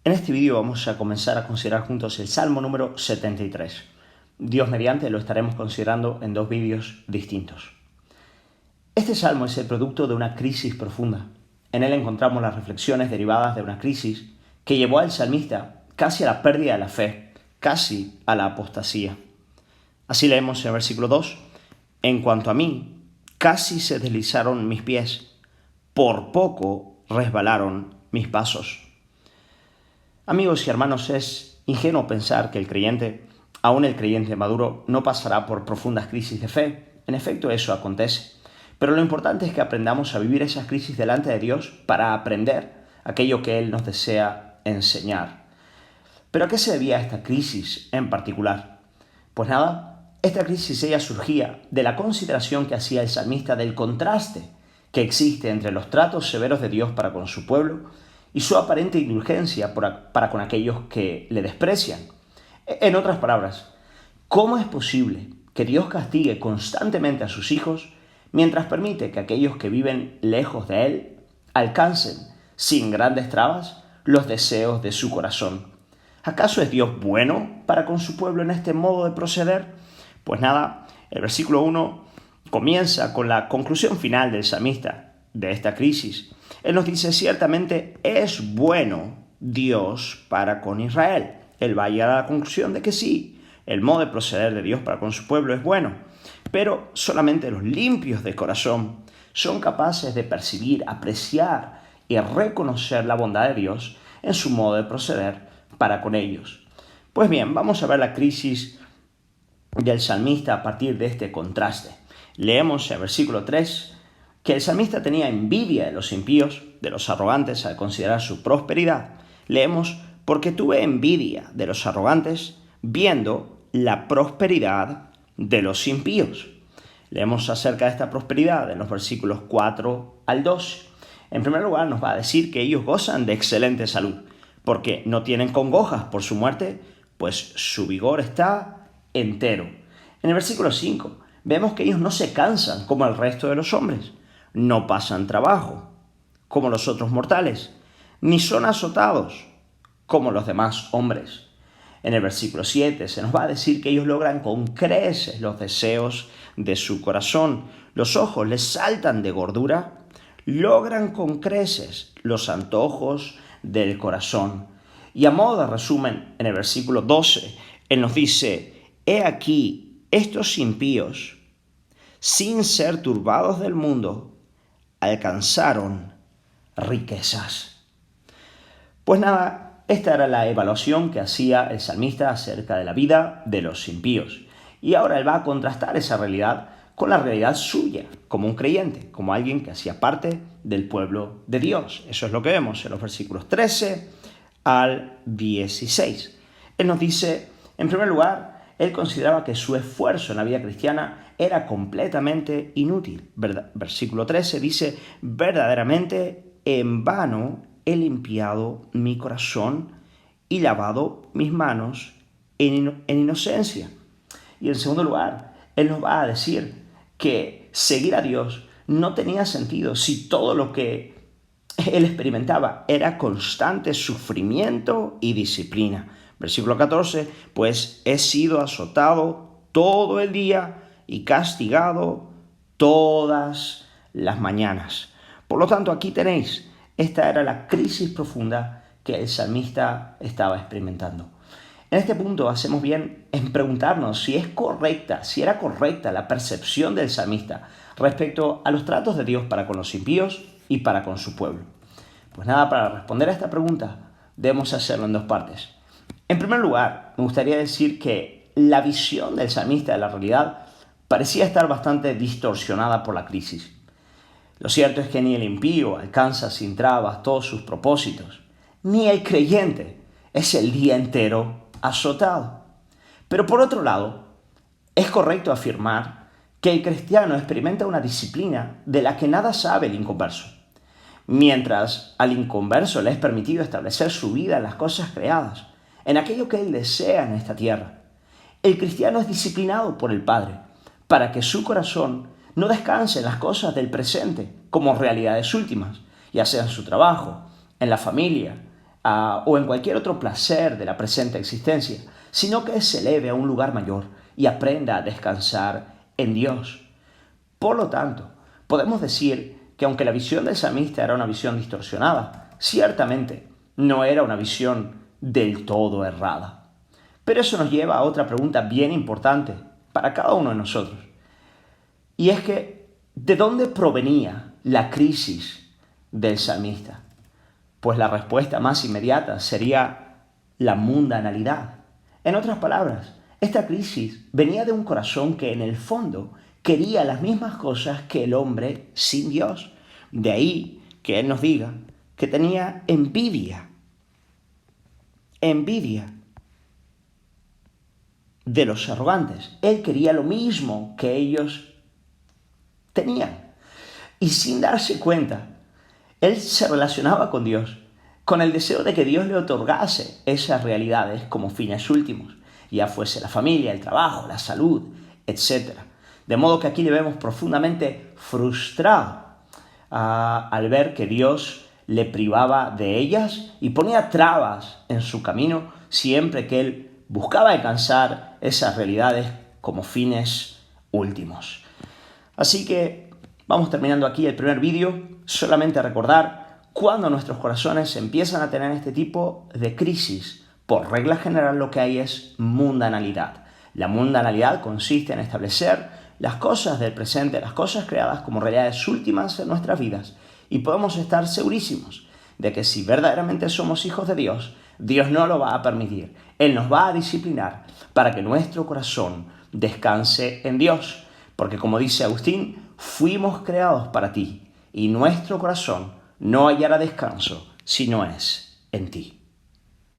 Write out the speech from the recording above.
En este vídeo vamos a comenzar a considerar juntos el Salmo número 73. Dios mediante lo estaremos considerando en dos vídeos distintos. Este salmo es el producto de una crisis profunda. En él encontramos las reflexiones derivadas de una crisis que llevó al salmista casi a la pérdida de la fe, casi a la apostasía. Así leemos en el versículo 2: En cuanto a mí, casi se deslizaron mis pies, por poco resbalaron mis pasos. Amigos y hermanos, es ingenuo pensar que el creyente, aún el creyente maduro, no pasará por profundas crisis de fe. En efecto, eso acontece. Pero lo importante es que aprendamos a vivir esas crisis delante de Dios para aprender aquello que Él nos desea enseñar. ¿Pero a qué se debía esta crisis en particular? Pues nada, esta crisis ella surgía de la consideración que hacía el salmista del contraste que existe entre los tratos severos de Dios para con su pueblo y su aparente indulgencia para con aquellos que le desprecian. En otras palabras, ¿cómo es posible que Dios castigue constantemente a sus hijos mientras permite que aquellos que viven lejos de Él alcancen, sin grandes trabas, los deseos de su corazón? ¿Acaso es Dios bueno para con su pueblo en este modo de proceder? Pues nada, el versículo 1 comienza con la conclusión final del salmista de esta crisis. Él nos dice: ciertamente es bueno Dios para con Israel. Él va a llegar a la conclusión de que sí, el modo de proceder de Dios para con su pueblo es bueno, pero solamente los limpios de corazón son capaces de percibir, apreciar y reconocer la bondad de Dios en su modo de proceder para con ellos. Pues bien, vamos a ver la crisis del salmista a partir de este contraste. Leemos en el versículo 3 que el salmista tenía envidia de los impíos, de los arrogantes, al considerar su prosperidad. Leemos: porque tuve envidia de los arrogantes viendo la prosperidad de los impíos. Leemos acerca de esta prosperidad en los versículos 4 al 12. En primer lugar, nos va a decir que ellos gozan de excelente salud, porque no tienen congojas por su muerte, pues su vigor está entero. En el versículo 5 vemos que ellos no se cansan como el resto de los hombres, no pasan trabajo como los otros mortales, ni son azotados como los demás hombres. En el versículo 7 se nos va a decir que ellos logran con creces los deseos de su corazón. Los ojos les saltan de gordura, logran con creces los antojos del corazón. Y a modo de resumen, en el versículo 12, Él nos dice: he aquí, estos impíos, sin ser turbados del mundo, alcanzaron riquezas. Pues nada, esta era la evaluación que hacía el salmista acerca de la vida de los impíos. Y ahora él va a contrastar esa realidad con la realidad suya, como un creyente, como alguien que hacía parte del pueblo de Dios. Eso es lo que vemos en los versículos 13 al 16. Él nos dice, en primer lugar, él consideraba que su esfuerzo en la vida cristiana era completamente inútil. Versículo 13 dice: verdaderamente en vano he limpiado mi corazón y lavado mis manos en inocencia. Y en segundo lugar, él nos va a decir que seguir a Dios no tenía sentido si todo lo que él experimentaba era constante sufrimiento y disciplina. Versículo 14, pues he sido azotado todo el día y castigado todas las mañanas. Por lo tanto, aquí tenéis, esta era la crisis profunda que el salmista estaba experimentando. En este punto hacemos bien en preguntarnos si era correcta la percepción del salmista respecto a los tratos de Dios para con los impíos y para con su pueblo. Pues nada, para responder a esta pregunta debemos hacerlo en dos partes. En primer lugar, me gustaría decir que la visión del salmista de la realidad parecía estar bastante distorsionada por la crisis. Lo cierto es que ni el impío alcanza sin trabas todos sus propósitos, ni el creyente es el día entero azotado. Pero por otro lado, es correcto afirmar que el cristiano experimenta una disciplina de la que nada sabe el inconverso. Mientras al inconverso le es permitido establecer su vida en las cosas creadas, en aquello que él desea en esta tierra, el cristiano es disciplinado por el Padre para que su corazón no descanse en las cosas del presente como realidades últimas, ya sea en su trabajo, en la familia, o en cualquier otro placer de la presente existencia, sino que se eleve a un lugar mayor y aprenda a descansar en Dios. Por lo tanto, podemos decir que aunque la visión del salmista era una visión distorsionada, ciertamente no era una visión del todo errada. Pero eso nos lleva a otra pregunta bien importante para cada uno de nosotros. Y es que, ¿de dónde provenía la crisis del salmista? Pues la respuesta más inmediata sería la mundanalidad. En otras palabras, esta crisis venía de un corazón que en el fondo quería las mismas cosas que el hombre sin Dios. De ahí que él nos diga que tenía envidia. Envidia de los arrogantes. Él quería lo mismo que ellos tenían. Y sin darse cuenta, él se relacionaba con Dios, con el deseo de que Dios le otorgase esas realidades como fines últimos, ya fuese la familia, el trabajo, la salud, etc. De modo que aquí le vemos profundamente frustrado al ver que Dios le privaba de ellas y ponía trabas en su camino siempre que él buscaba alcanzar esas realidades como fines últimos. Así que vamos terminando aquí el primer vídeo. Solamente recordar, cuando nuestros corazones empiezan a tener este tipo de crisis, por regla general lo que hay es mundanalidad. La mundanalidad consiste en establecer las cosas del presente, las cosas creadas como realidades últimas en nuestras vidas. Y podemos estar segurísimos de que si verdaderamente somos hijos de Dios, Dios no lo va a permitir. Él nos va a disciplinar para que nuestro corazón descanse en Dios. Porque como dice Agustín, fuimos creados para ti y nuestro corazón no hallará descanso si no es en ti.